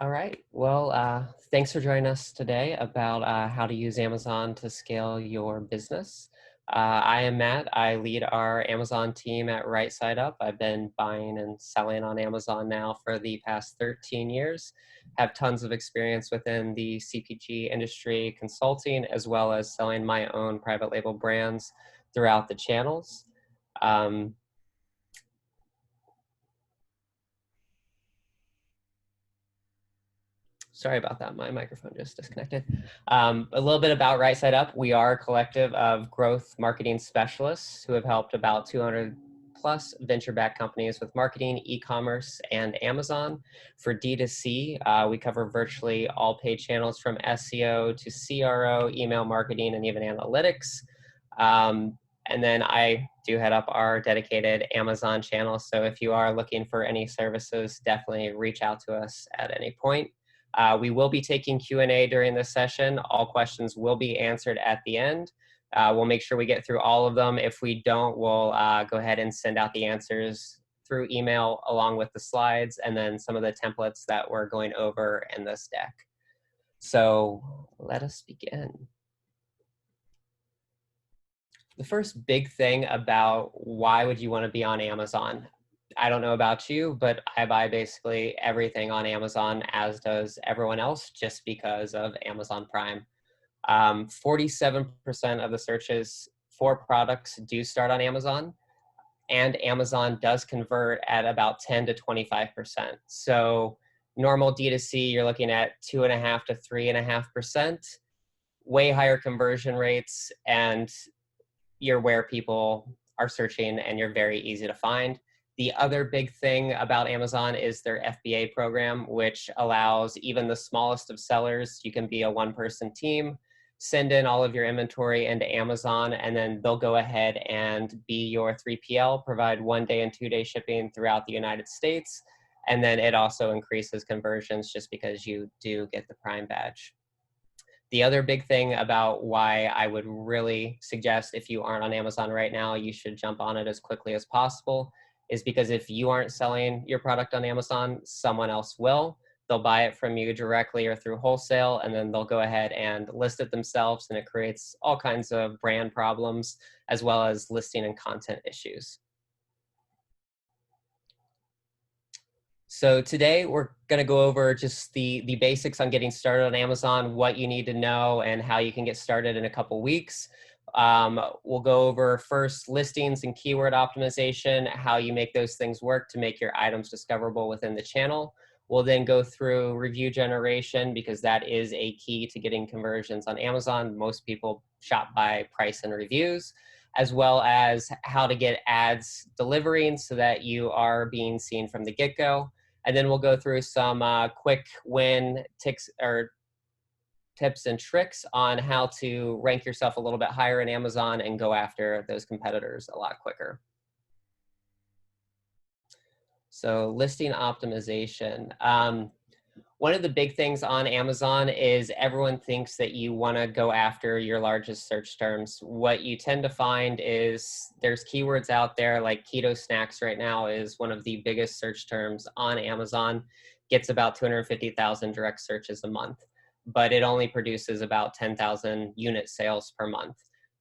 All right. Well, thanks for joining us today about how to use Amazon to scale your business. I am Matt. I lead our Amazon team at Right Side Up. I've been buying and selling on Amazon now for the past 13 years. Have tons of experience within the CPG industry, consulting, as well as selling my own private label brands throughout the channels. Um, Sorry about that. My microphone just disconnected. A little bit about Right Side Up. We are a collective of growth marketing specialists who have helped about 200 plus venture-backed companies with marketing, e-commerce, and Amazon. For D2C, we cover virtually all paid channels from SEO to CRO, email marketing, and even analytics. And then I do head up our dedicated Amazon channel. So if you are looking for any services, definitely reach out to us at any point. We will be taking Q&A during this session. All questions will be answered at the end. We'll make sure we get through all of them. If we don't, we'll go ahead and send out the answers through email along with the slides and then some of the templates that we're going over in this deck. So let us begin. The first big thing about why would you want to be on Amazon? I don't know about you, but I buy basically everything on Amazon, as does everyone else, just because of Amazon Prime. 47% of the searches for products do start on Amazon, and Amazon does convert at about 10 to 25%. So normal D2C, you're looking at 2.5 to 3.5%, way higher conversion rates, and you're where people are searching and you're very easy to find. The other big thing about Amazon is their FBA program, which allows even the smallest of sellers, you can be a one-person team, send in all of your inventory into Amazon, and then they'll go ahead and be your 3PL, provide 1-day and 2-day shipping throughout the United States. And then it also increases conversions just because you do get the Prime badge. The other big thing about why I would really suggest if you aren't on Amazon right now, you should jump on it as quickly as possible is because if you aren't selling your product on Amazon, someone else will. They'll buy it from you directly or through wholesale, and then they'll go ahead and list it themselves, and it creates all kinds of brand problems as well as listing and content issues. So today we're going to go over just the basics on getting started on Amazon, what you need to know, and how you can get started in a couple weeks. We'll go over first listings and keyword optimization, how you make those things work to make your items discoverable within the channel. We'll then go through review generation because that is a key to getting conversions on Amazon. Most people shop by price and reviews, as well as how to get ads delivering so that you are being seen from the get-go. And then we'll go through some quick win tips and tricks on how to rank yourself a little bit higher in Amazon and go after those competitors a lot quicker. So listing optimization. One of the big things on Amazon is everyone thinks that you want to go after your largest search terms. What you tend to find is there's keywords out there like keto snacks right now is one of the biggest search terms on Amazon, gets about 250,000 direct searches a month, but it only produces about 10,000 unit sales per month,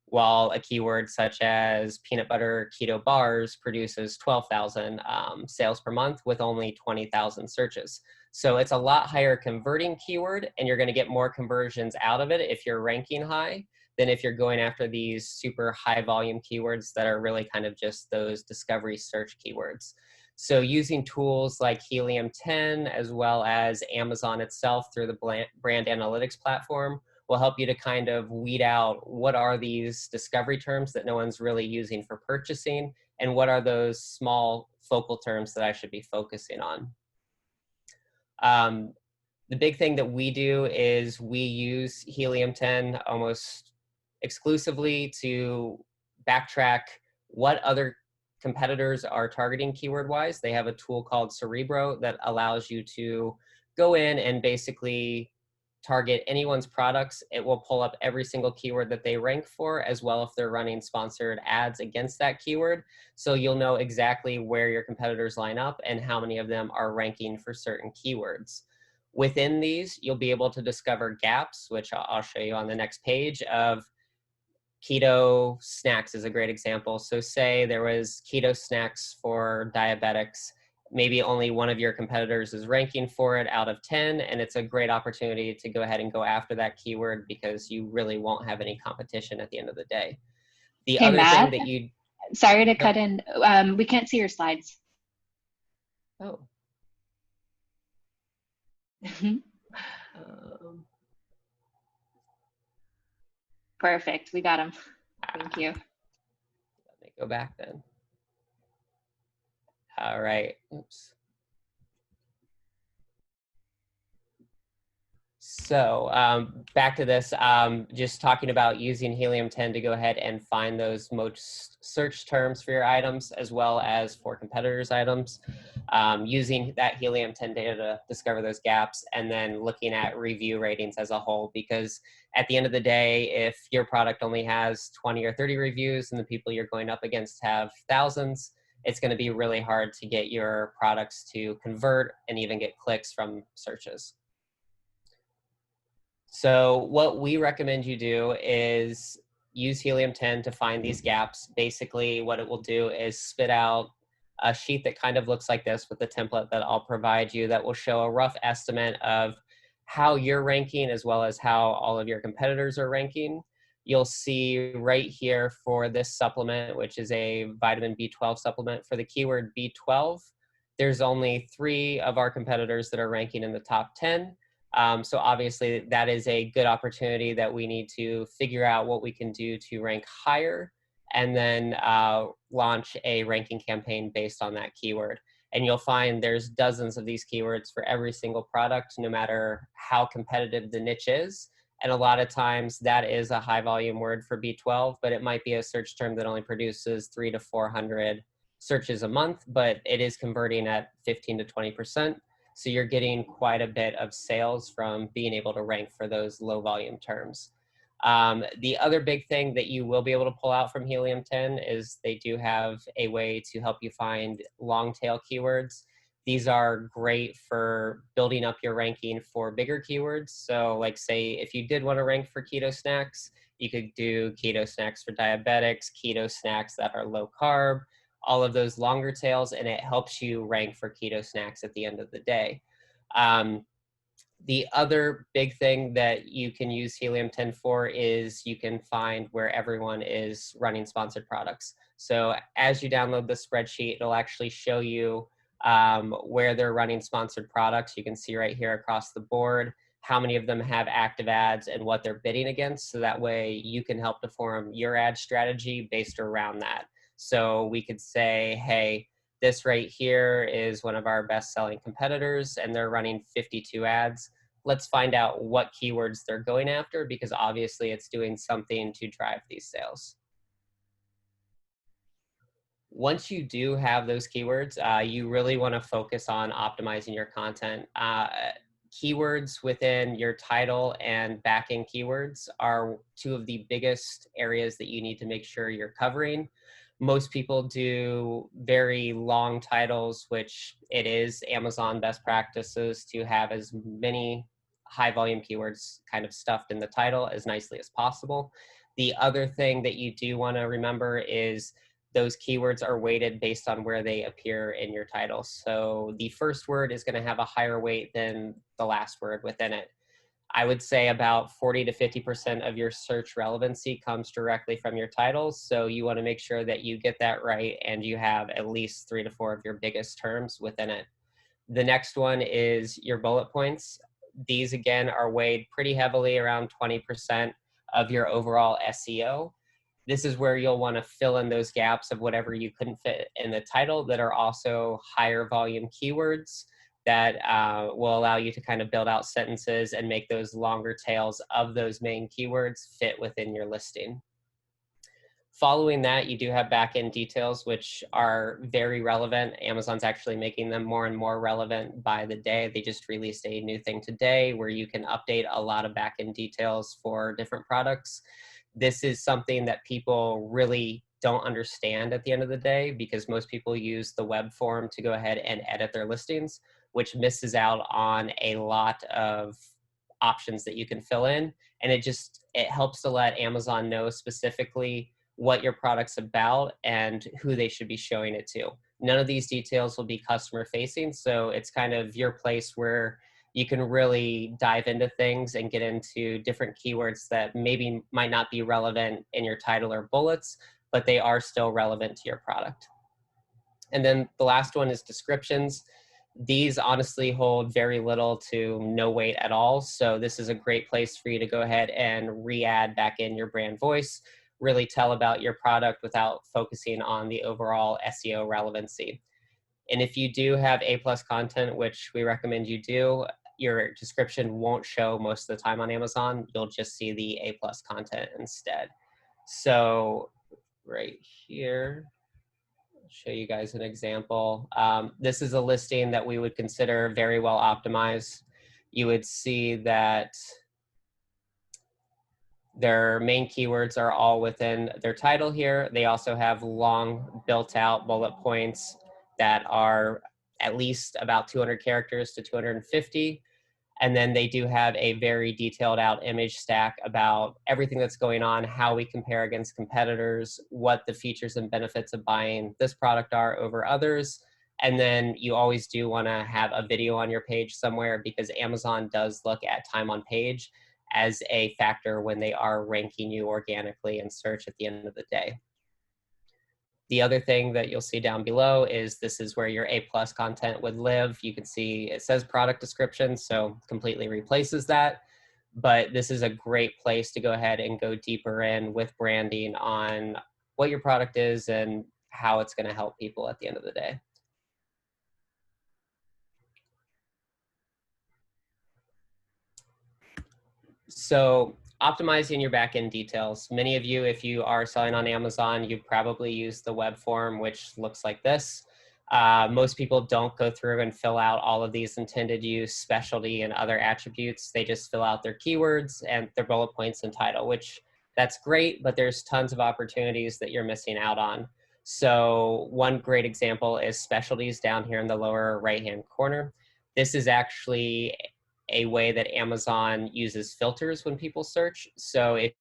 while a keyword such as peanut butter keto bars produces 12,000 sales per month with only 20,000 searches. So it's a lot higher converting keyword, and you're going to get more conversions out of it if you're ranking high than if you're going after these super high volume keywords that are really kind of just those discovery search keywords. So using tools like Helium 10 as well as Amazon itself through the brand analytics platform will help you to kind of weed out what are these discovery terms that no one's really using for purchasing and what are those small focal terms that I should be focusing on. The big thing that we do is we use Helium 10 almost exclusively to backtrack what other competitors are targeting keyword-wise. They have a tool called Cerebro that allows you to go in and basically target anyone's products. It will pull up every single keyword that they rank for, as well if they're running sponsored ads against that keyword. So you'll know exactly where your competitors line up and how many of them are ranking for certain keywords. Within these, you'll be able to discover gaps, which I'll show you on the next page of keto snacks is a great example. So say there was keto snacks for diabetics, maybe only one of your competitors is ranking for it out of 10, and it's a great opportunity to go ahead and go after that keyword because you really won't have any competition at the end of the day. The Hey, other thing Matt, that you... sorry to cut in. We can't see your slides. Oh. um, Perfect. We got them. Thank you. Let me go back then. All right. Oops. So back to this, just talking about using Helium-10 to go ahead and find those most search terms for your items, as well as for competitors' items, using that Helium-10 data to discover those gaps, and then looking at review ratings as a whole, because at the end of the day, if your product only has 20 or 30 reviews and the people you're going up against have thousands, it's going to be really hard to get your products to convert and even get clicks from searches. So what we recommend you do is use Helium-10 to find these gaps. Basically, what it will do is spit out a sheet that kind of looks like this with the template that I'll provide you that will show a rough estimate of how you're ranking as well as how all of your competitors are ranking. You'll see right here for this supplement, which is a vitamin B12 supplement, for the keyword B12, there's only 3 of our competitors that are ranking in the top 10. So obviously that is a good opportunity that we need to figure out what we can do to rank higher, and then launch a ranking campaign based on that keyword. And you'll find there's dozens of these keywords for every single product, no matter how competitive the niche is. And a lot of times that is a high volume word for B12, but it might be a search term that only produces 300 to 400 searches a month, but it is converting at 15 to 20%. So you're getting quite a bit of sales from being able to rank for those low volume terms. The other big thing that you will be able to pull out from Helium-10 is they do have a way to help you find long tail keywords. These are great for building up your ranking for bigger keywords. So like say, if you did want to rank for keto snacks, you could do keto snacks for diabetics, keto snacks that are low carb, all of those longer tails, and it helps you rank for keto snacks at the end of the day. The other big thing that you can use Helium-10 for is you can find where everyone is running sponsored products. So as you download the spreadsheet, it'll actually show you where they're running sponsored products. You can see right here across the board how many of them have active ads and what they're bidding against. So that way you can help to form your ad strategy based around that. So we could say, hey, this right here is one of our best-selling competitors, and they're running 52 ads. Let's find out what keywords they're going after, because obviously it's doing something to drive these sales. Once you do have those keywords, you really want to focus on optimizing your content. Keywords within your title and backing keywords are 2 of the biggest areas that you need to make sure you're covering. Most people do very long titles, which it is Amazon best practices to have as many high volume keywords kind of stuffed in the title as nicely as possible. The other thing that you do want to remember is those keywords are weighted based on where they appear in your title. So the first word is going to have a higher weight than the last word within it. I would say about 40 to 50% of your search relevancy comes directly from your titles. So you want to make sure that you get that right and you have at least 3 to 4 of your biggest terms within it. The next one is your bullet points. These again are weighed pretty heavily, around 20% of your overall SEO. This is where you'll want to fill in those gaps of whatever you couldn't fit in the title that are also higher volume keywords that will allow you to kind of build out sentences and make those longer tails of those main keywords fit within your listing. Following that, you do have backend details, which are very relevant. Amazon's actually making them more and more relevant by the day. They just released a new thing today where you can update a lot of backend details for different products. This is something that people really don't understand at the end of the day, because most people use the web form to go ahead and edit their listings. which misses out on a lot of options that you can fill in. And it helps to let Amazon know specifically what your product's about and who they should be showing it to. None of these details will be customer facing, so it's kind of your place where you can really dive into things and get into different keywords that maybe might not be relevant in your title or bullets, but they are still relevant to your product. And then the last one is descriptions. These honestly hold very little to no weight at all. So this is a great place for you to go ahead and re-add back in your brand voice, really tell about your product without focusing on the overall SEO relevancy. And if you do have A+ content, which we recommend you do, your description won't show most of the time on Amazon. You'll just see the A+ content instead. So right here, I'll show you guys an example. This is a listing that we would consider very well optimized. You would see that their main keywords are all within their title here. They also have long built out bullet points that are at least about 200 characters to 250. And then they do have a very detailed out image stack about everything that's going on, how we compare against competitors, what the features and benefits of buying this product are over others. And then you always do want to have a video on your page somewhere, because Amazon does look at time on page as a factor when they are ranking you organically in search at the end of the day. The other thing that you'll see down below is this is where your A+ content would live. You can see it says product description, so completely replaces that. But this is a great place to go ahead and go deeper in with branding on what your product is and how it's going to help people at the end of the day. So optimizing your backend details. Many of you, if you are selling on Amazon, you probably use the web form, which looks like this. Most people don't go through and fill out all of these intended use, specialty, and other attributes. They just fill out their keywords and their bullet points and title, which that's great, but there's tons of opportunities that you're missing out on. So one great example is specialties down here in the lower right-hand corner. This is actually a way that Amazon uses filters when people search. So if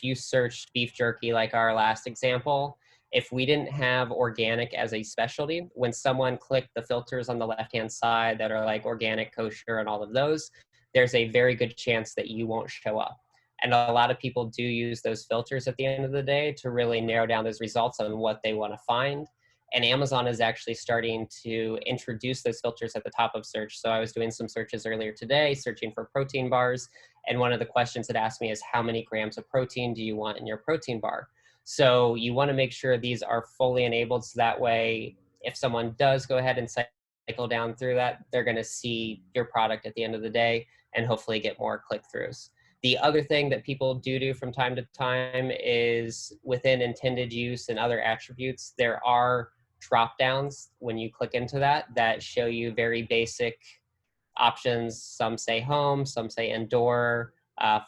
you searched beef jerky, like our last example, if we didn't have organic as a specialty, when someone clicked the filters on the left-hand side that are like organic, kosher, and all of those, there's a very good chance that you won't show up. And a lot of people do use those filters at the end of the day to really narrow down those results on what they want to find. And Amazon is actually starting to introduce those filters at the top of search. So I was doing some searches earlier today, searching for protein bars. And one of the questions it asked me is, how many grams of protein do you want in your protein bar? So you want to make sure these are fully enabled, so that way, if someone does go ahead and cycle down through that, they're going to see your product at the end of the day and hopefully get more click-throughs. The other thing that people do from time to time is within intended use and other attributes, there are drop downs when you click into that show you very basic options. Some say home, some say indoor,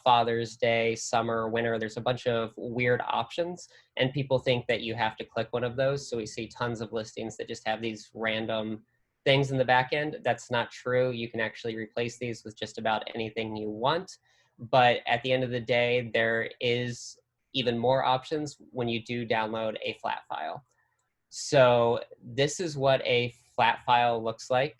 Father's Day, summer, winter. There's a bunch of weird options, and people think that you have to click one of those. So we see tons of listings that just have these random things in the back end. That's not true. You can actually replace these with just about anything you want. But at the end of the day, there is even more options when you do download a flat file. So this is what a flat file looks like.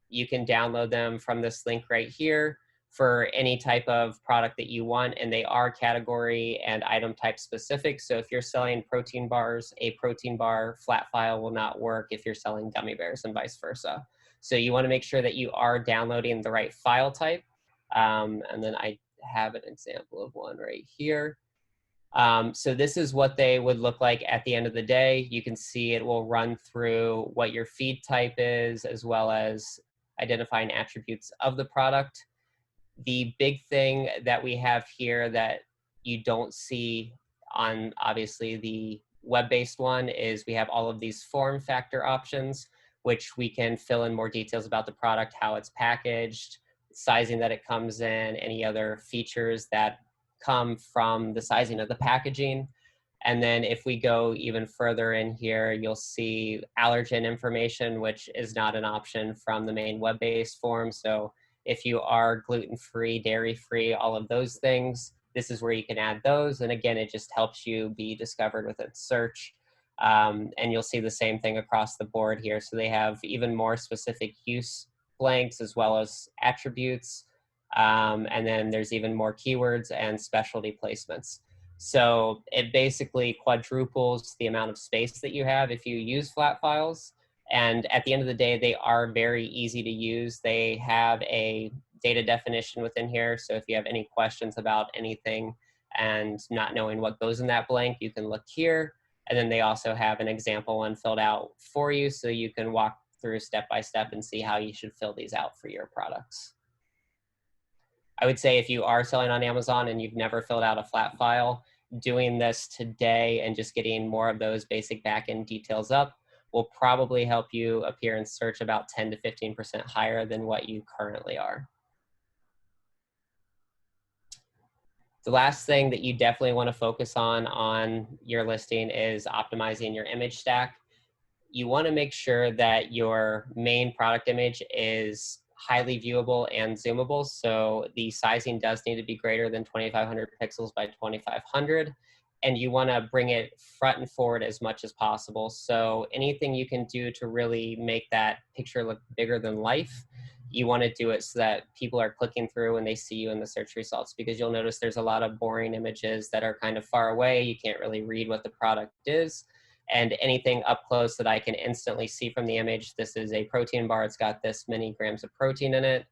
You can download them from this link right here for any type of product that you want, and they are category and item type specific. So if you're selling protein bars, a protein bar flat file will not work if you're selling gummy bears, and vice versa. So you want to make sure that you are downloading the right file type. And then I have an example of one right here. So this is what they would look like at the end of the day. You can see it will run through what your feed type is, as well as identifying attributes of the product. The big thing that we have here that you don't see on obviously the web-based one is we have all of these form factor options, which we can fill in more details about the product, how it's packaged, sizing that it comes in, any other features that come from the sizing of the packaging. And then if we go even further in here, you'll see allergen information, which is not an option from the main web-based form. So if you are gluten-free, dairy-free, all of those things, this is where you can add those. And again, it just helps you be discovered within search. And you'll see the same thing across the board here. So they have even more specific use blanks as well as attributes. And then there's even more keywords and specialty placements. So it basically quadruples the amount of space that you have if you use flat files. And at the end of the day, they are very easy to use. They have a data definition within here. So if you have any questions about anything and not knowing what goes in that blank, you can look here. And then they also have an example one filled out for you, so you can walk through step by step and see how you should fill these out for your products. I would say if you are selling on Amazon and you've never filled out a flat file, doing this today and just getting more of those basic backend details up will probably help you appear in search about 10 to 15% higher than what you currently are. The last thing that you definitely want to focus on your listing is optimizing your image stack. You want to make sure that your main product image is highly viewable and zoomable. So the sizing does need to be greater than 2500 pixels by 2500. And you want to bring it front and forward as much as possible. So anything you can do to really make that picture look bigger than life, you want to do it so that people are clicking through and they see you in the search results, because you'll notice there's a lot of boring images that are kind of far away. You can't really read what the product is. And anything up close that I can instantly see from the image, this is a protein bar, it's got this many grams of protein in it,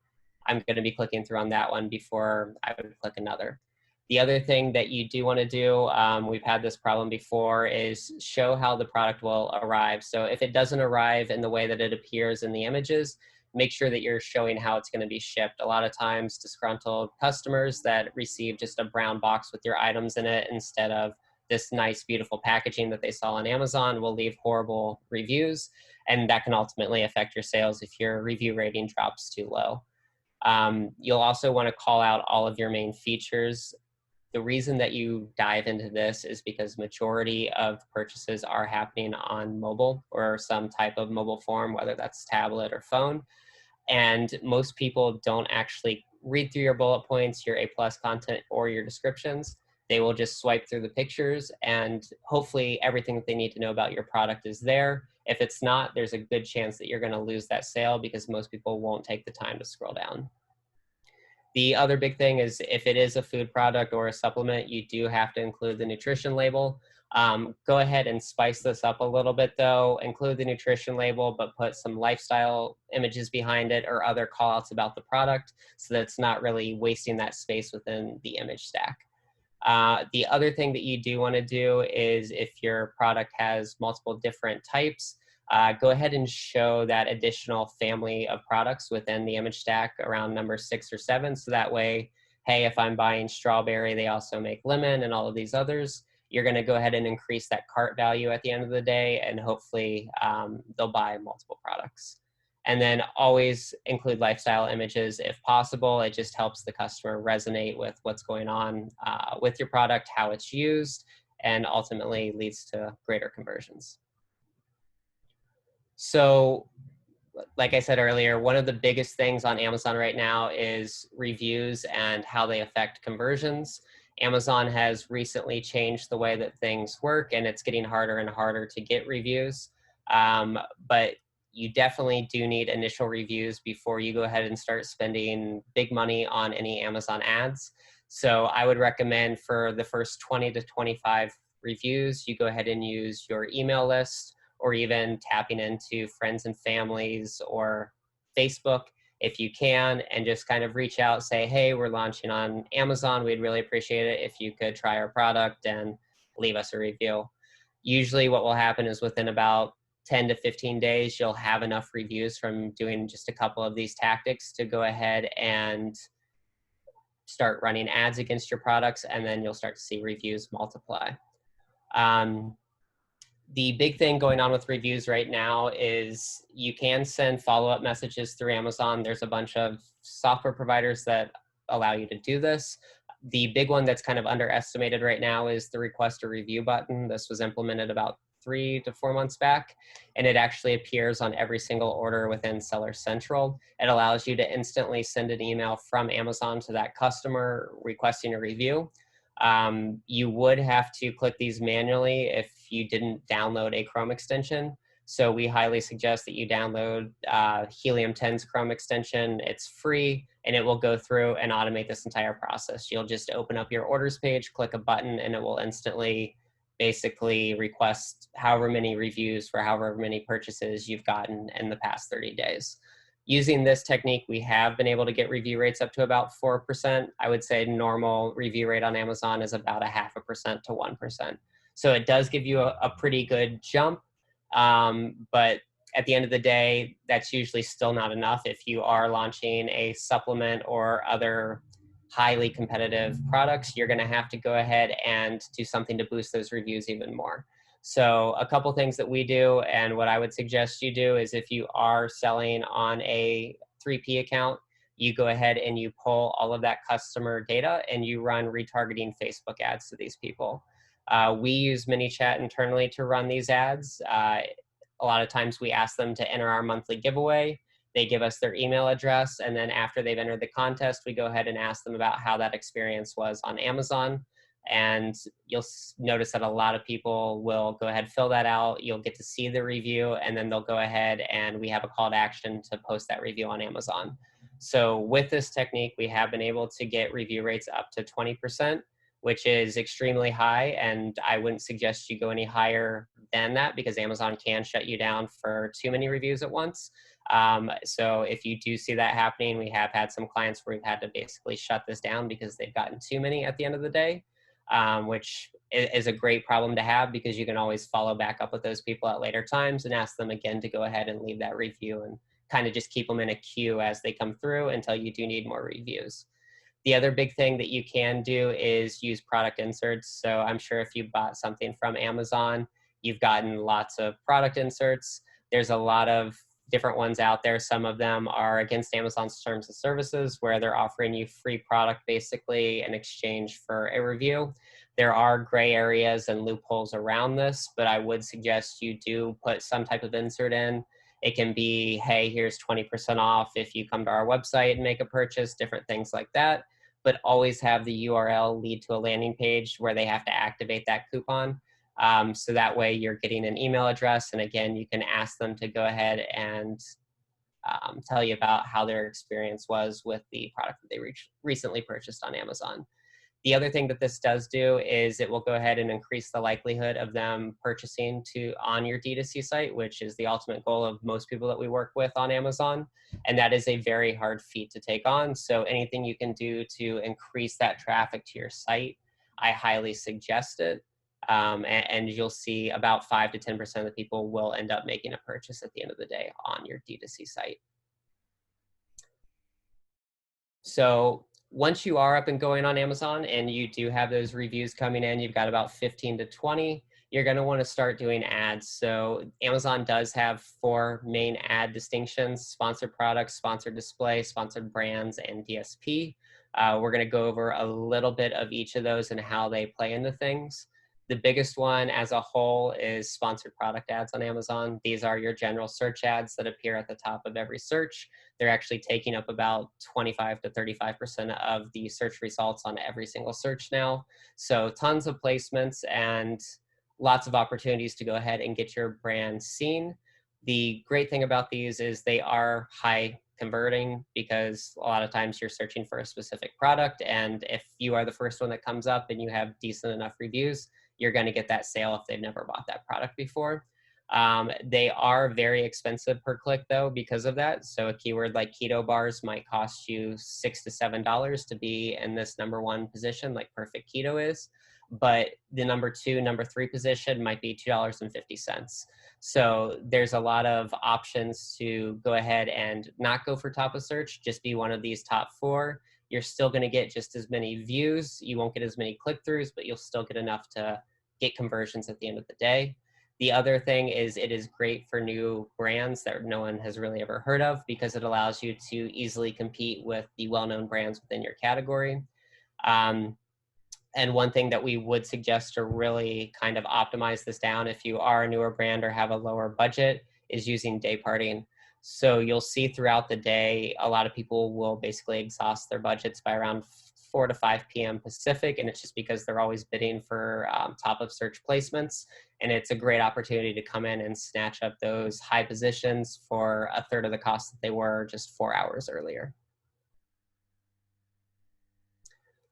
I'm going to be clicking through on that one before I would click another. The other thing that you do want to do, we've had this problem before, is show how the product will arrive. So if it doesn't arrive in the way that it appears in the images, make sure that you're showing how it's going to be shipped. A lot of times disgruntled customers that receive just a brown box with your items in it instead of this nice, beautiful packaging that they saw on Amazon will leave horrible reviews, and that can ultimately affect your sales if your review rating drops too low. You'll also want to call out all of your main features. The reason that you dive into this is because majority of purchases are happening on mobile or some type of mobile form, whether that's tablet or phone. And most people don't actually read through your bullet points, your A+ content, or your descriptions. They will just swipe through the pictures, and hopefully everything that they need to know about your product is there. If it's not, there's a good chance that you're going to lose that sale because most people won't take the time to scroll down. The other big thing is if it is a food product or a supplement, you do have to include the nutrition label. Go ahead and spice this up a little bit though. Include the nutrition label, but put some lifestyle images behind it or other callouts about the product so that it's not really wasting that space within the image stack. The other thing that you do want to do is if your product has multiple different types, go ahead and show that additional family of products within the image stack around number 6 or 7. So that way, hey, if I'm buying strawberry, they also make lemon and all of these others. You're going to go ahead and increase that cart value at the end of the day, and hopefully they'll buy multiple products. And then always include lifestyle images if possible. It just helps the customer resonate with what's going on with your product, how it's used, and ultimately leads to greater conversions. So like I said earlier, one of the biggest things on Amazon right now is reviews and how they affect conversions. Amazon has recently changed the way that things work, and it's getting harder and harder to get reviews. But you definitely do need initial reviews before you go ahead and start spending big money on any Amazon ads. So I would recommend for the first 20 to 25 reviews, you go ahead and use your email list, or even tapping into friends and families or Facebook if you can, and just kind of reach out, say, hey, we're launching on Amazon. We'd really appreciate it if you could try our product and leave us a review. Usually what will happen is within about 10 to 15 days, you'll have enough reviews from doing just a couple of these tactics to go ahead and start running ads against your products, and then you'll start to see reviews multiply. The big thing going on with reviews right now is you can send follow-up messages through Amazon. There's a bunch of software providers that allow you to do this. The big one that's kind of underestimated right now is the request a review button. This was implemented about 3 to 4 months back, and it actually appears on every single order within Seller Central. It allows you to instantly send an email from Amazon to that customer requesting a review. You would have to click these manually if you didn't download a Chrome extension. So we highly suggest that you download Helium 10's Chrome extension. It's free, and it will go through and automate this entire process. You'll just open up your orders page, click a button, and it will instantly basically request however many reviews for however many purchases you've gotten in the past 30 days. Using this technique, we have been able to get review rates up to about 4%. I would say normal review rate on Amazon is about 0.5% to 1%. So it does give you a pretty good jump. But at the end of the day, that's usually still not enough. If you are launching a supplement or other highly competitive products, you're going to have to go ahead and do something to boost those reviews even more. So a couple things that we do, and what I would suggest you do, is if you are selling on a 3P account, you go ahead and you pull all of that customer data and you run retargeting Facebook ads to these people. We use ManyChat internally to run these ads. A lot of times we ask them to enter our monthly giveaway. They give us their email address, and then after they've entered the contest, we go ahead and ask them about how that experience was on Amazon. And you'll notice that a lot of people will go ahead, fill that out. You'll get to see the review, and then they'll go ahead and we have a call to action to post that review on Amazon. So with this technique, we have been able to get review rates up to 20%, which is extremely high. And I wouldn't suggest you go any higher than that because Amazon can shut you down for too many reviews at once. So if you do see that happening, we have had some clients where we've had to basically shut this down because they've gotten too many at the end of the day, which is a great problem to have because you can always follow back up with those people at later times and ask them again to go ahead and leave that review and kind of just keep them in a queue as they come through until you do need more reviews. The other big thing that you can do is use product inserts. So I'm sure if you bought something from Amazon, you've gotten lots of product inserts. There's a lot of different ones out there. Some of them are against Amazon's terms and services where they're offering you free product basically in exchange for a review. There are gray areas and loopholes around this, but I would suggest you do put some type of insert in. It can be, hey, here's 20% off if you come to our website and make a purchase, different things like that. But always have the URL lead to a landing page where they have to activate that coupon. So that way you're getting an email address. And again, you can ask them to go ahead and tell you about how their experience was with the product that they recently purchased on Amazon. The other thing that this does do is it will go ahead and increase the likelihood of them purchasing on your D2C site, which is the ultimate goal of most people that we work with on Amazon. And that is a very hard feat to take on. So anything you can do to increase that traffic to your site, I highly suggest it. And you'll see about 5 to 10% of the people will end up making a purchase at the end of the day on your D2C site. So once you are up and going on Amazon and you do have those reviews coming in, you've got about 15 to 20, you're going to want to start doing ads. So Amazon does have 4 main ad distinctions: sponsored products, sponsored display, sponsored brands, and DSP. We're going to go over a little bit of each of those and how they play into things. The biggest one as a whole is sponsored product ads on Amazon. These are your general search ads that appear at the top of every search. They're actually taking up about 25 to 35% of the search results on every single search now. So tons of placements and lots of opportunities to go ahead and get your brand seen. The great thing about these is they are high converting because a lot of times you're searching for a specific product, and if you are the first one that comes up and you have decent enough reviews, you're going to get that sale if they've never bought that product before. They are very expensive per click though because of that. So a keyword like keto bars might cost you $6 to $7 to be in this #1 position like Perfect Keto is. But the #2, #3 position might be $2.50. So there's a lot of options to go ahead and not go for top of search, just be one of these top 4. You're still going to get just as many views. You won't get as many click-throughs, but you'll still get enough to get conversions at the end of the day. The other thing is it is great for new brands that no one has really ever heard of because it allows you to easily compete with the well-known brands within your category. And one thing that we would suggest to really kind of optimize this down if you are a newer brand or have a lower budget is using day parting. So you'll see throughout the day, a lot of people will basically exhaust their budgets by around 4 to 5 p.m. Pacific, and it's just because they're always bidding for top of search placements. And it's a great opportunity to come in and snatch up those high positions for a third of the cost that they were just 4 hours earlier.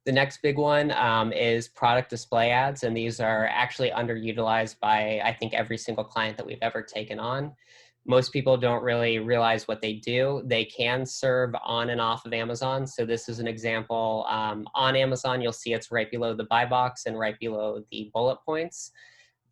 The next big one is product display ads, and these are actually underutilized by, I think, every single client that we've ever taken on. Most people don't really realize what they do. They can serve on and off of Amazon. So this is an example. On Amazon, you'll see it's right below the buy box and right below the bullet points.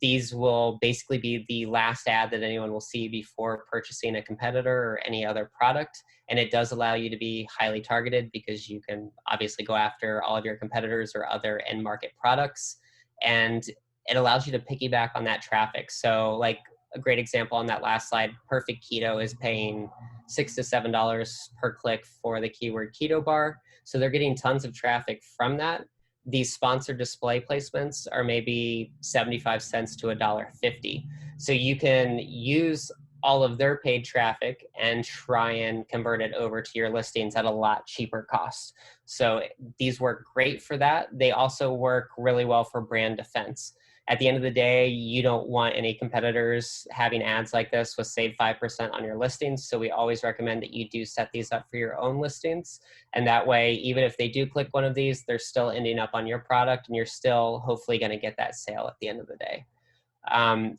These will basically be the last ad that anyone will see before purchasing a competitor or any other product. And it does allow you to be highly targeted because you can obviously go after all of your competitors or other end market products. And it allows you to piggyback on that traffic. So like a great example on that last slide, Perfect Keto is paying $6 to $7 per click for the keyword keto bar. So they're getting tons of traffic from that. These sponsored display placements are maybe 75 cents to $1.50. So you can use all of their paid traffic and try and convert it over to your listings at a lot cheaper cost. So these work great for that. They also work really well for brand defense. At the end of the day, you don't want any competitors having ads like this with save 5% on your listings. So we always recommend that you do set these up for your own listings. And that way, even if they do click one of these, they're still ending up on your product and you're still hopefully going to get that sale at the end of the day.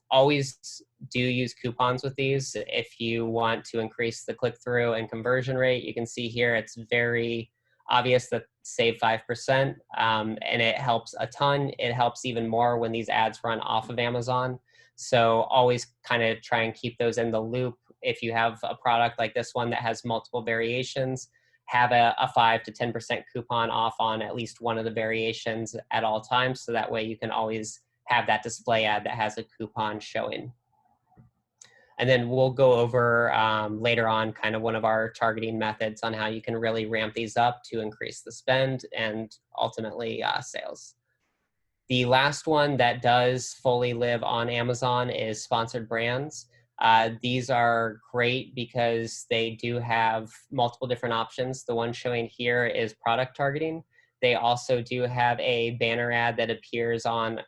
Always do use coupons with these. If you want to increase the click-through and conversion rate, you can see here it's very obvious that save 5%, and it helps a ton. It helps even more when these ads run off of Amazon. So always kind of try and keep those in the loop. If you have a product like this one that has multiple variations, have a 5 to 10% coupon off on at least one of the variations at all times. So that way you can always have that display ad that has a coupon showing. And then we'll go over later on kind of one of our targeting methods on how you can really ramp these up to increase the spend and ultimately sales. The last one that does fully live on Amazon is sponsored brands. These are great because they do have multiple different options. The one showing here is product targeting. They also do have a banner ad that appears on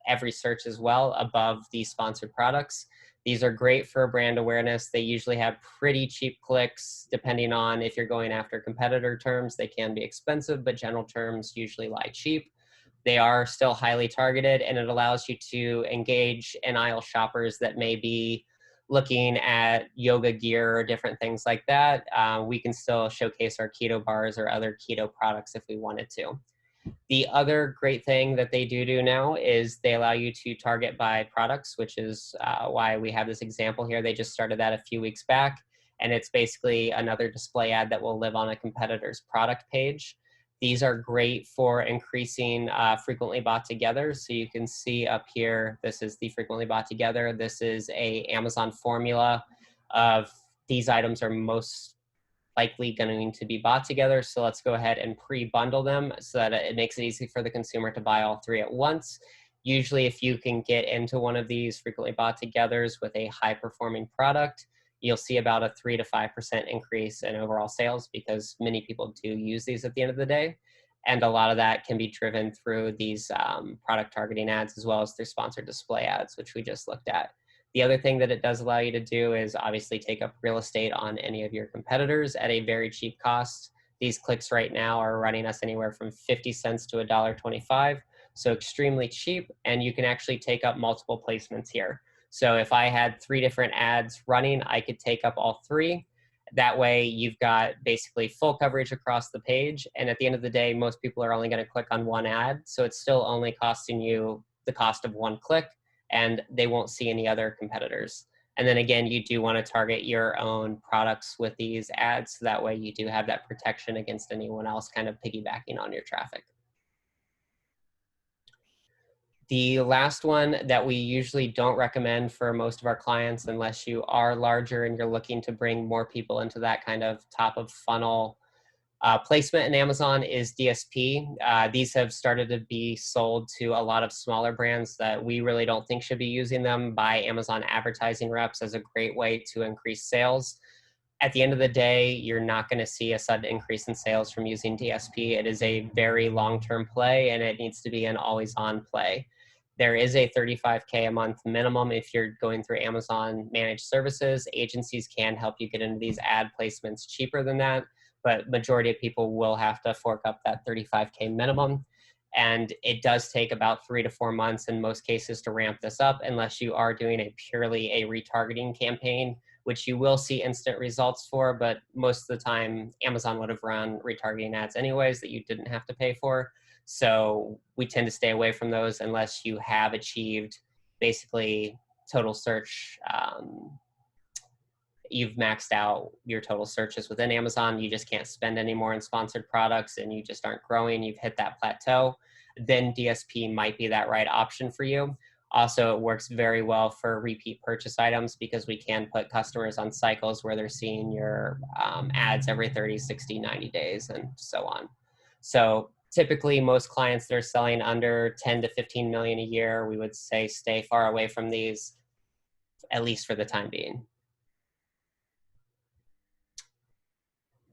every search as well above the sponsored products. These are great for brand awareness. They usually have pretty cheap clicks. Depending on if you're going after competitor terms, they can be expensive, but general terms usually lie cheap. They are still highly targeted, and it allows you to engage in-aisle shoppers that may be looking at yoga gear or different things like that. We can still showcase our keto bars or other keto products if we wanted to. The other great thing that they do now is they allow you to target by products, which is why we have this example here. They just started that a few weeks back, and it's basically another display ad that will live on a competitor's product page. These are great for increasing frequently bought together. So you can see up here, this is the frequently bought together. This is a Amazon formula of these items are most likely going to be bought together. So let's go ahead and pre-bundle them so that it makes it easy for the consumer to buy all three at once. Usually if you can get into one of these frequently bought togethers with a high performing product, you'll see about a 3 to 5% increase in overall sales because many people do use these at the end of the day. And a lot of that can be driven through these product targeting ads as well as through sponsored display ads, which we just looked at. The other thing that it does allow you to do is obviously take up real estate on any of your competitors at a very cheap cost. These clicks right now are running us anywhere from 50 cents to $1.25, so extremely cheap, and you can actually take up multiple placements here. So if I had 3 different ads running, I could take up all 3. That way you've got basically full coverage across the page, and at the end of the day, most people are only going to click on one ad, so it's still only costing you the cost of 1 click, and they won't see any other competitors. And then again, you do want to target your own products with these ads, so that way you do have that protection against anyone else kind of piggybacking on your traffic. The last one that we usually don't recommend for most of our clients, unless you are larger and you're looking to bring more people into that kind of top of funnel Placement in Amazon is DSP. These have started to be sold to a lot of smaller brands that we really don't think should be using them by Amazon advertising reps as a great way to increase sales. At the end of the day, you're not going to see a sudden increase in sales from using DSP. It is a very long-term play, and it needs to be an always-on play. There is a $35K a month minimum if you're going through Amazon managed services. Agencies can help you get into these ad placements cheaper than that, but majority of people will have to fork up that $35K minimum. And it does take about 3 to 4 months in most cases to ramp this up, unless you are doing a purely a retargeting campaign, which you will see instant results for, but most of the time Amazon would have run retargeting ads anyways that you didn't have to pay for. So we tend to stay away from those unless you have achieved basically total search. You've maxed out your total searches within Amazon. You just can't spend any more in sponsored products and you just aren't growing. You've hit that plateau. Then DSP might be that right option for you. Also, it works very well for repeat purchase items because we can put customers on cycles where they're seeing your ads every 30, 60, 90 days and so on. So typically most clients that are selling under 10 to 15 million a year, we would say stay far away from these, at least for the time being.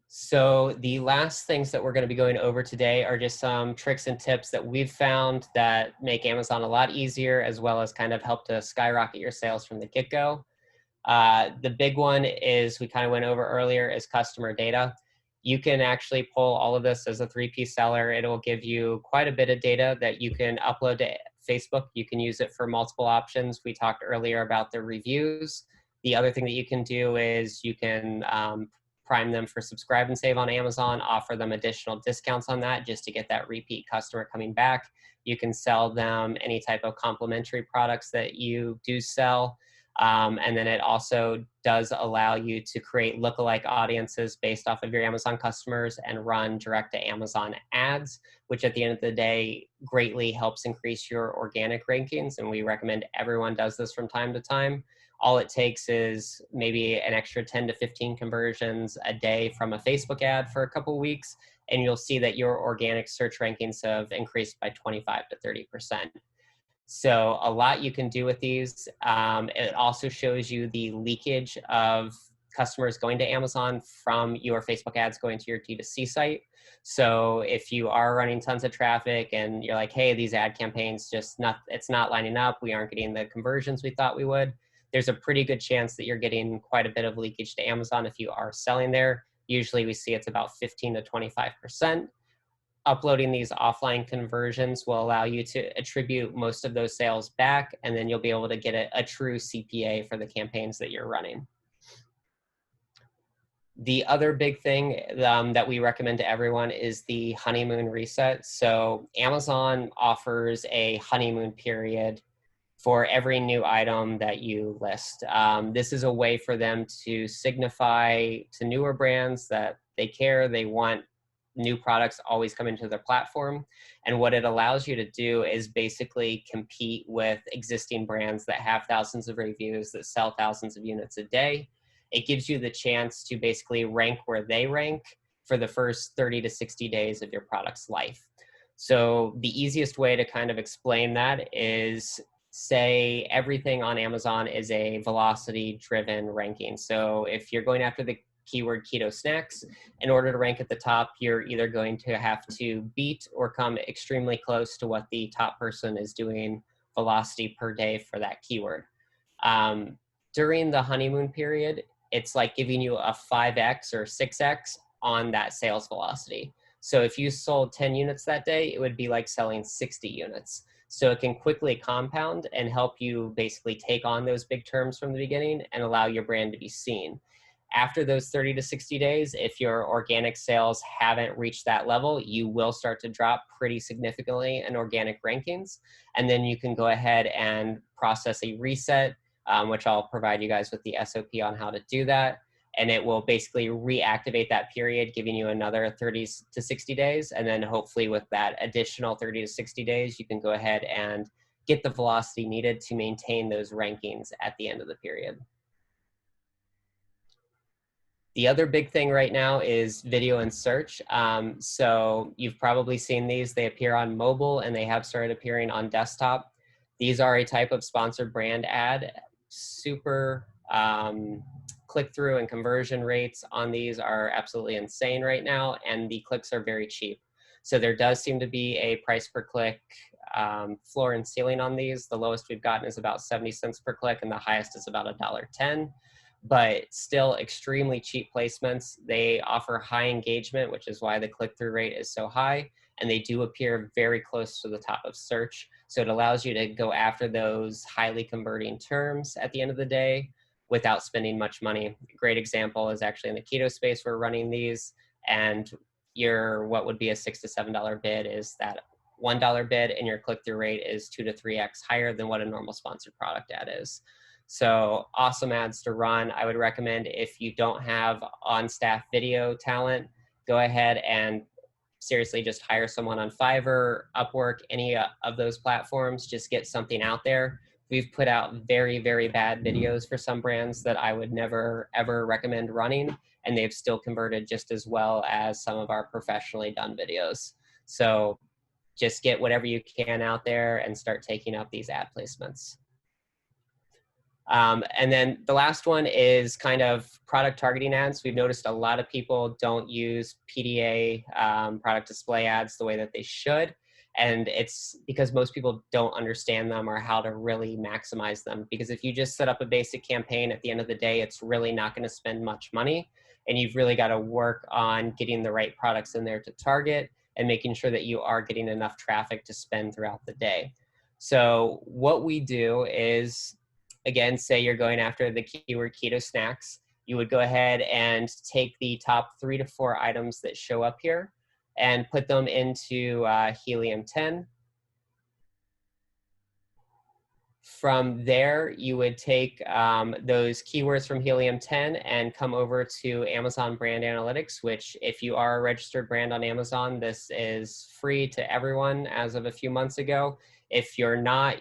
So the last things that we're going to be going over today are just some tricks and tips that we've found that make Amazon a lot easier, as well as kind of help to skyrocket your sales from the get-go. The big one is, we kind of went over earlier, is customer data. You can actually pull all of this as a 3P seller. It will give you quite a bit of data that you can upload to Facebook. You can use it for multiple options. We talked earlier about the reviews. The other thing that you can do is you can prime them for subscribe and save on Amazon, offer them additional discounts on that just to get that repeat customer coming back. You can sell them any type of complimentary products that you do sell. And then it also does allow you to create lookalike audiences based off of your Amazon customers and run direct to Amazon ads, which at the end of the day greatly helps increase your organic rankings. And we recommend everyone does this from time to time. All it takes is maybe an extra 10 to 15 conversions a day from a Facebook ad for a couple of weeks, and you'll see that your organic search rankings have increased by 25 to 30%. So a lot you can do with these. It also shows you the leakage of customers going to Amazon from your Facebook ads going to your D2C site. So if you are running tons of traffic and you're like, hey, these ad campaigns it's not lining up, we aren't getting the conversions we thought we would, there's a pretty good chance that you're getting quite a bit of leakage to Amazon if you are selling there. Usually we see it's about 15 to 25%. Uploading these offline conversions will allow you to attribute most of those sales back, and then you'll be able to get a true CPA for the campaigns that you're running. The other big thing that we recommend to everyone is the honeymoon reset. So Amazon offers a honeymoon period for every new item that you list. This is a way for them to signify to newer brands that they care, they want new products always come into their platform. And what it allows you to do is basically compete with existing brands that have thousands of reviews, that sell thousands of units a day. It gives you the chance to basically rank where they rank for the first 30 to 60 days of your product's life. So the easiest way to kind of explain that is, say everything on Amazon is a velocity driven ranking. So if you're going after the keyword keto snacks, in order to rank at the top, you're either going to have to beat or come extremely close to what the top person is doing velocity per day for that keyword. During the honeymoon period, it's like giving you a 5x or 6x on that sales velocity. So if you sold 10 units that day, it would be like selling 60 units. So it can quickly compound and help you basically take on those big terms from the beginning and allow your brand to be seen. After those 30 to 60 days, if your organic sales haven't reached that level, you will start to drop pretty significantly in organic rankings. And then you can go ahead and process a reset, which I'll provide you guys with the SOP on how to do that. And it will basically reactivate that period, giving you another 30 to 60 days. And then hopefully with that additional 30 to 60 days, you can go ahead and get the velocity needed to maintain those rankings at the end of the period. The other big thing right now is video and search. So you've probably seen these. They appear on mobile and they have started appearing on desktop. These are a type of sponsored brand ad. Super click-through and conversion rates on these are absolutely insane right now, and the clicks are very cheap. So there does seem to be a price per click floor and ceiling on these. The lowest we've gotten is about 70 cents per click, and the highest is about $1.10. But still extremely cheap placements. They offer high engagement, which is why the click-through rate is so high, and they do appear very close to the top of search. So it allows you to go after those highly converting terms at the end of the day without spending much money. A great example is actually in the keto space, we're running these, and your what would be a $6 to $7 bid is that $1 bid, and your click-through rate is 2 to 3x higher than what a normal sponsored product ad is. So awesome ads to run. I would recommend, if you don't have on-staff video talent, go ahead and seriously just hire someone on Fiverr, Upwork, any of those platforms. Just get something out there. We've put out very, very bad videos for some brands that I would never, ever recommend running, and they've still converted just as well as some of our professionally done videos. So just get whatever you can out there and start taking up these ad placements. And then the last one is kind of product targeting ads. We've noticed a lot of people don't use PDA, product display ads, the way that they should. And it's because most people don't understand them or how to really maximize them. Because if you just set up a basic campaign, at the end of the day, it's really not going to spend much money. And you've really got to work on getting the right products in there to target and making sure that you are getting enough traffic to spend throughout the day. So what we do is, again, say you're going after the keyword keto snacks, you would go ahead and take the top 3 to 4 items that show up here and put them into Helium 10. From there, you would take those keywords from Helium 10 and come over to Amazon Brand Analytics, which, if you are a registered brand on Amazon, this is free to everyone as of a few months ago. If you're not,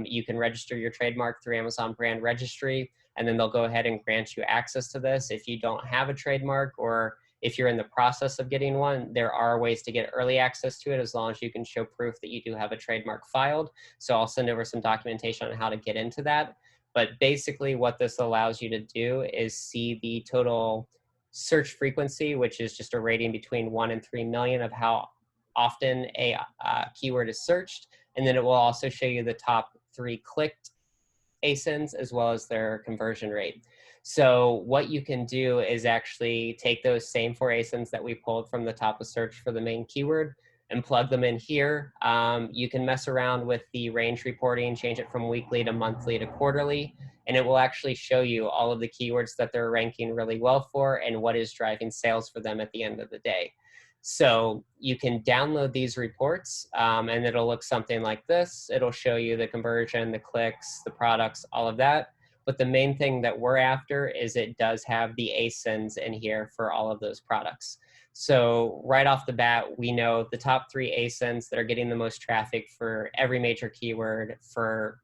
you can register your trademark through Amazon Brand Registry, and then they'll go ahead and grant you access to this. If you don't have a trademark, or if you're in the process of getting one, there are ways to get early access to it, as long as you can show proof that you do have a trademark filed. So I'll send over some documentation on how to get into that. But basically what this allows you to do is see the total search frequency, which is just a rating between 1 and 3 million of how often a keyword is searched. And then it will also show you the top 3 clicked ASINs as well as their conversion rate. So what you can do is actually take those same 4 ASINs that we pulled from the top of search for the main keyword and plug them in here. You can mess around with the range reporting, change it from weekly to monthly to quarterly, and it will actually show you all of the keywords that they're ranking really well for and what is driving sales for them at the end of the day. So you can download these reports, and it'll look something like this. It'll show you the conversion, the clicks, the products, all of that. But the main thing that we're after is it does have the ASINs in here for all of those products. So right off the bat, we know the top 3 ASINs that are getting the most traffic for every major keyword for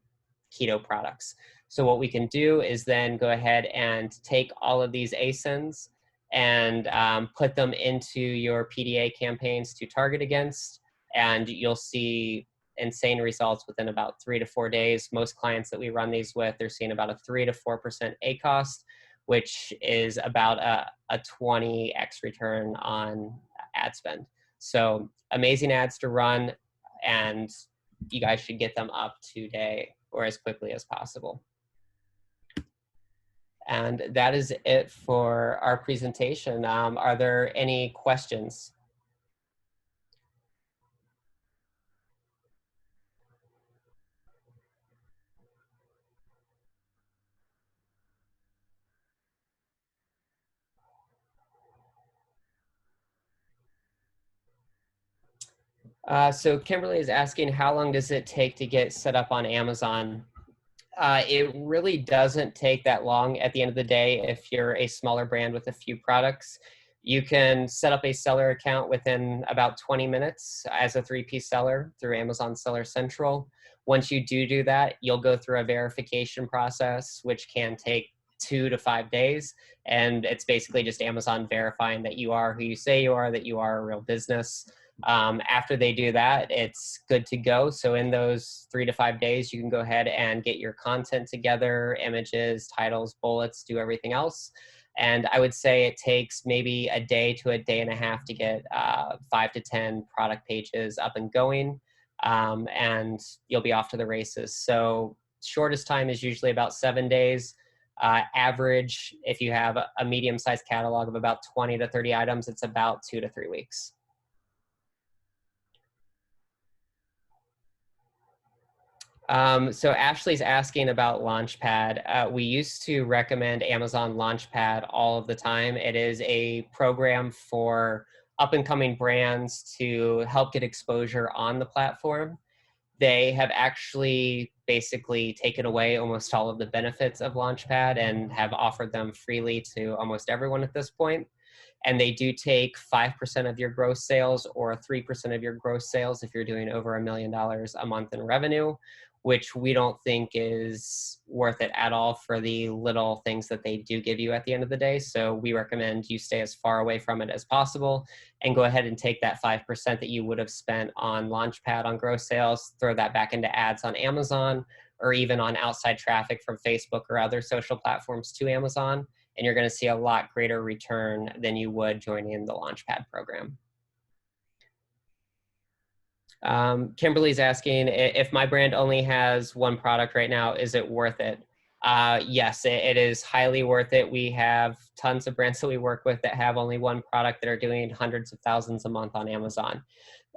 keto products. So what we can do is then go ahead and take all of these ASINs and put them into your PDA campaigns to target against, and you'll see insane results within about 3 to 4 days. Most clients that we run these with, they're seeing about a 3 to 4% ACost, which is about a 20x return on ad spend. So amazing ads to run, and you guys should get them up today or as quickly as possible. And that is it for our presentation. Are there any questions? So Kimberly is asking, how long does it take to get set up on Amazon? It really doesn't take that long at the end of the day. If you're a smaller brand with a few products, you can set up a seller account within about 20 minutes as a 3P seller through Amazon Seller Central. Once you do that, you'll go through a verification process, which can take 2 to 5 days. And it's basically just Amazon verifying that you are who you say you are, that you are a real business. After they do that, it's good to go. So in those 3 to 5 days, you can go ahead and get your content together, images, titles, bullets, do everything else. And I would say it takes maybe a day to a day and a half to get 5 to 10 product pages up and going, and you'll be off to the races. So shortest time is usually about 7 days. Average, if you have a medium-sized catalog of about 20 to 30 items, it's about 2 to 3 weeks. So Ashley's asking about Launchpad. We used to recommend Amazon Launchpad all of the time. It is a program for up and coming brands to help get exposure on the platform. They have actually basically taken away almost all of the benefits of Launchpad and have offered them freely to almost everyone at this point. And they do take 5% of your gross sales or 3% of your gross sales if you're doing over $1 million a month in revenue, which we don't think is worth it at all for the little things that they do give you at the end of the day. So we recommend you stay as far away from it as possible and go ahead and take that 5% that you would have spent on Launchpad on gross sales, throw that back into ads on Amazon or even on outside traffic from Facebook or other social platforms to Amazon. And you're going to see a lot greater return than you would joining the Launchpad program. Kimberly's asking, if my brand only has one product right now, is it worth it? Yes, it is highly worth it. We have tons of brands that we work with that have only one product that are doing hundreds of thousands a month on Amazon.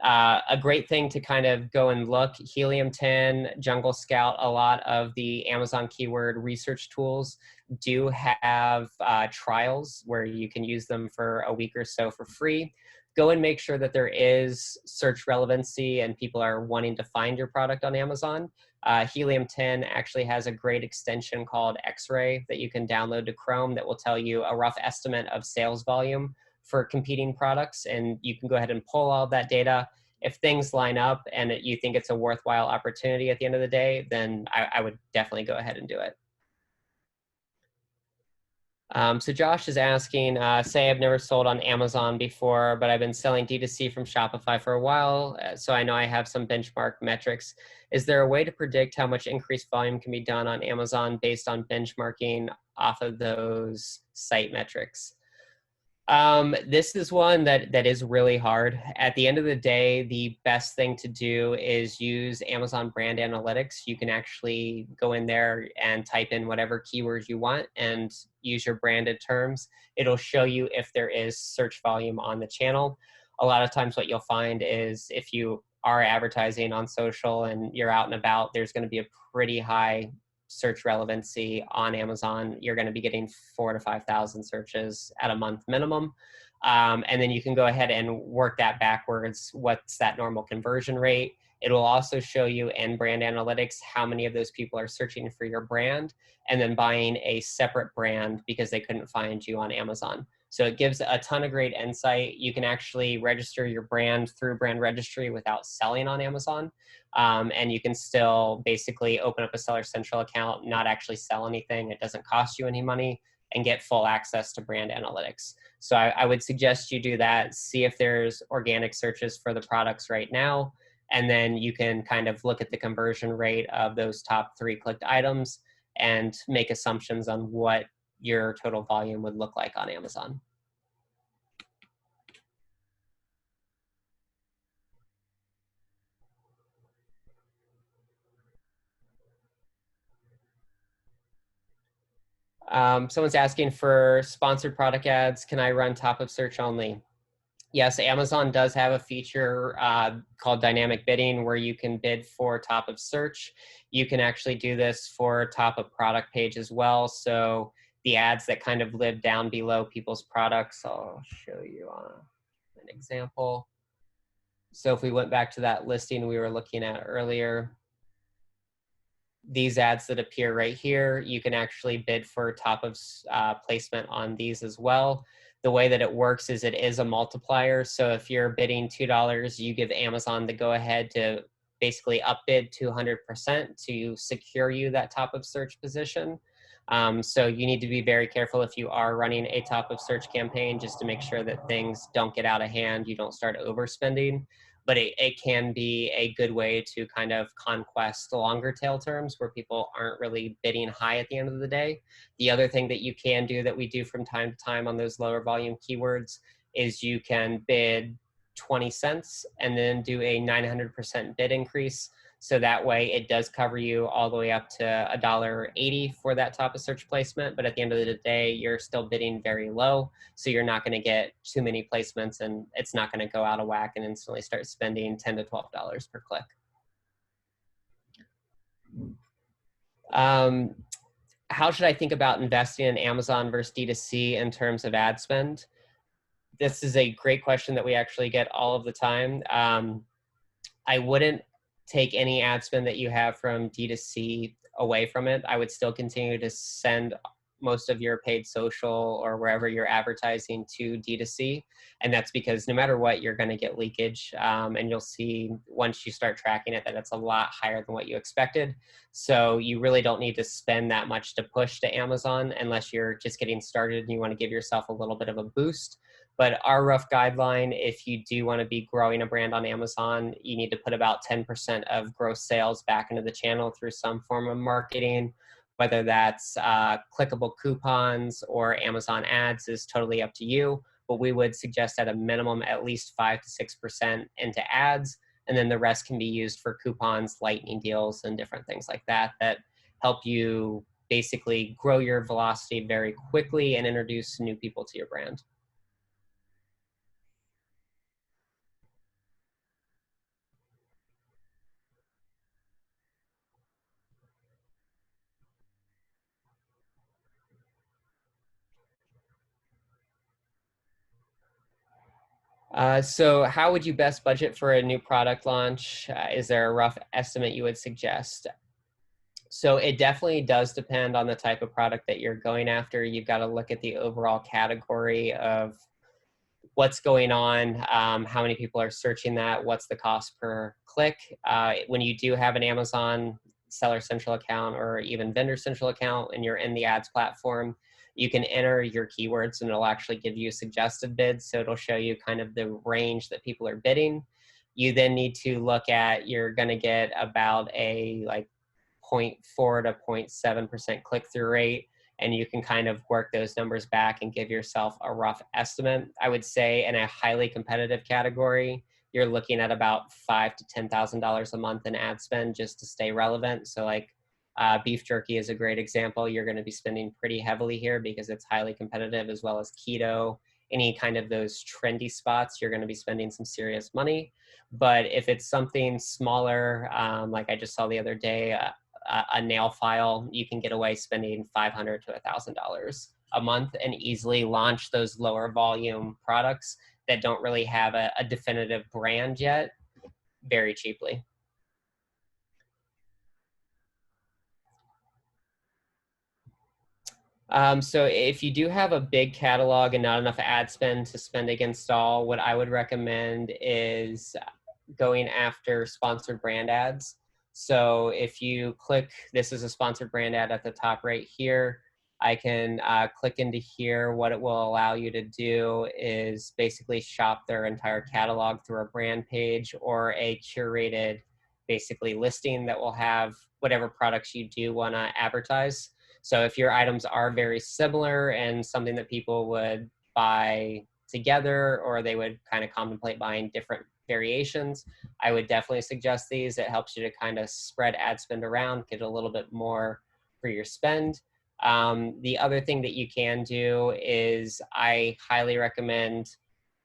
A great thing to kind of go and look, Helium 10, Jungle Scout, a lot of the Amazon keyword research tools do have trials where you can use them for a week or so for free. Go and make sure that there is search relevancy and people are wanting to find your product on Amazon. Helium 10 actually has a great extension called X-Ray that you can download to Chrome that will tell you a rough estimate of sales volume for competing products. And you can go ahead and pull all that data. If things line up and you think it's a worthwhile opportunity at the end of the day, then I would definitely go ahead and do it. So Josh is asking, say I've never sold on Amazon before, but I've been selling D2C from Shopify for a while, so I know I have some benchmark metrics. Is there a way to predict how much increased volume can be done on Amazon based on benchmarking off of those site metrics? This is one that is really hard. At the end of the day, the best thing to do is use Amazon Brand Analytics. You can actually go in there and type in whatever keywords you want and use your branded terms. It'll show you if there is search volume on the channel. A lot of times what you'll find is if you are advertising on social and you're out and about, there's going to be a pretty high search relevancy on Amazon. You're going to be getting 4,000 to 5,000 searches at a month minimum. And then you can go ahead and work that backwards. What's that normal conversion rate? It will also show you in Brand Analytics how many of those people are searching for your brand and then buying a separate brand because they couldn't find you on Amazon. So it gives a ton of great insight. You can actually register your brand through Brand Registry without selling on Amazon. And you can still basically open up a Seller Central account, not actually sell anything. It doesn't cost you any money and get full access to Brand Analytics. So I would suggest you do that. See if there's organic searches for the products right now. And then you can kind of look at the conversion rate of those top 3 clicked items and make assumptions on what your total volume would look like on Amazon. Someone's asking for sponsored product ads. Can I run top of search only? Yes, Amazon does have a feature called dynamic bidding where you can bid for top of search. You can actually do this for top of product page as well. So the ads that kind of live down below people's products, I'll show you an example. So if we went back to that listing we were looking at earlier, these ads that appear right here, you can actually bid for top of placement on these as well. The way that it works is it is a multiplier. So if you're bidding $2, you give Amazon the go ahead to basically upbid 200% to secure you that top of search position. So you need to be very careful if you are running a top of search campaign, just to make sure that things don't get out of hand, you don't start overspending. But it can be a good way to kind of conquest longer tail terms where people aren't really bidding high at the end of the day. The other thing that you can do that we do from time to time on those lower volume keywords is you can bid 20 cents and then do a 900% bid increase. So that way it does cover you all the way up to $1.80 for that top of search placement. But at the end of the day, you're still bidding very low. So you're not going to get too many placements, and it's not going to go out of whack and instantly start spending $10 to $12 per click. How should I think about investing in Amazon versus D2C in terms of ad spend? This is a great question that we actually get all of the time. I wouldn't take any ad spend that you have from D2C away from it. I would still continue to send most of your paid social or wherever you're advertising to D2C. And that's because no matter what, you're going to get leakage. And you'll see once you start tracking it that it's a lot higher than what you expected. So you really don't need to spend that much to push to Amazon unless you're just getting started and you want to give yourself a little bit of a boost. But our rough guideline, if you do want to be growing a brand on Amazon, you need to put about 10% of gross sales back into the channel through some form of marketing, whether that's clickable coupons or Amazon ads is totally up to you. But we would suggest at a minimum at least 5 to 6% into ads. And then the rest can be used for coupons, lightning deals, and different things like that that help you basically grow your velocity very quickly and introduce new people to your brand. So how would you best budget for a new product launch? Is there a rough estimate you would suggest? So it definitely does depend on the type of product that you're going after. You've got to look at the overall category of what's going on, how many people are searching that, what's the cost per click. When you do have an Amazon Seller Central account or even Vendor Central account and you're in the ads platform, you can enter your keywords and it'll actually give you suggested bids. So it'll show you kind of the range that people are bidding. You then need to look at, you're going to get about a like 0.4 to 0.7% click-through rate. And you can kind of work those numbers back and give yourself a rough estimate. I would say in a highly competitive category, you're looking at about $5,000 to $10,000 a month in ad spend just to stay relevant. So like beef jerky is a great example. You're going to be spending pretty heavily here because it's highly competitive, as well as keto. Any kind of those trendy spots, you're going to be spending some serious money. But if it's something smaller, like I just saw the other day, a nail file, you can get away spending $500 to $1,000 a month and easily launch those lower volume products that don't really have a definitive brand yet very cheaply. So if you do have a big catalog and not enough ad spend to spend against all, what I would recommend is going after sponsored brand ads. So if you click, this is a sponsored brand ad at the top right here. I can click into here. What it will allow you to do is basically shop their entire catalog through a brand page or a curated basically listing that will have whatever products you do want to advertise. So if your items are very similar and something that people would buy together, or they would kind of contemplate buying different variations, I would definitely suggest these. It helps you to kind of spread ad spend around, get a little bit more for your spend. The other thing that you can do is I highly recommend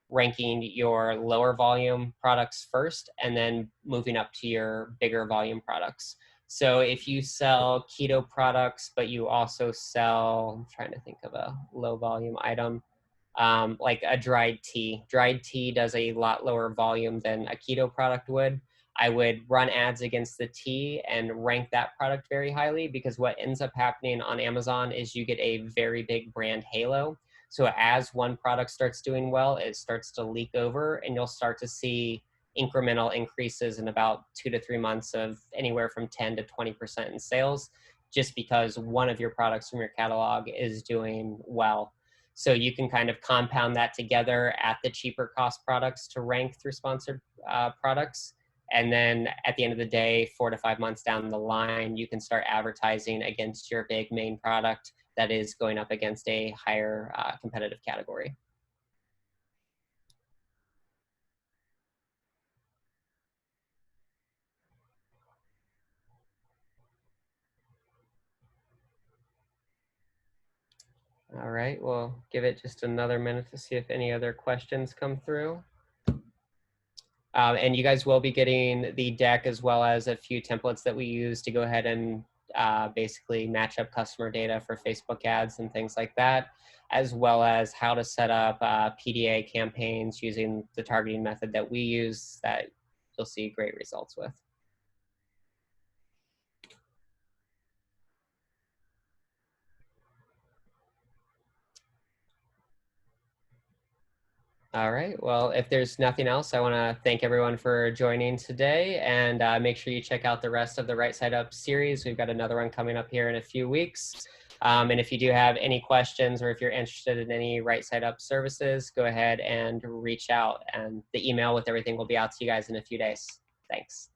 ranking your lower volume products first and then moving up to your bigger volume products. So if you sell keto products, but you also sell, I'm trying to think of a low volume item, like a dried tea. Dried tea does a lot lower volume than a keto product would. I would run ads against the tea and rank that product very highly, because what ends up happening on Amazon is you get a very big brand halo. So as one product starts doing well, it starts to leak over and you'll start to see incremental increases in about 2 to 3 months of anywhere from 10 to 20% in sales. just because one of your products from your catalog is doing well. So you can kind of compound that together at the cheaper cost products to rank through sponsored products. And then at the end of the day, 4 to 5 months down the line, you can start advertising against your big main product that is going up against a higher competitive category. All right, we'll give it just another minute to see if any other questions come through. And you guys will be getting the deck as well as a few templates that we use to go ahead and basically match up customer data for Facebook ads and things like that, as well as how to set up PDA campaigns using the targeting method that we use that you'll see great results with. All right, well, if there's nothing else, I want to thank everyone for joining today, and make sure you check out the rest of the Right Side Up series. We've got another one coming up here in a few weeks. And if you do have any questions or if you're interested in any Right Side Up services, go ahead and reach out, and the email with everything will be out to you guys in a few days. Thanks.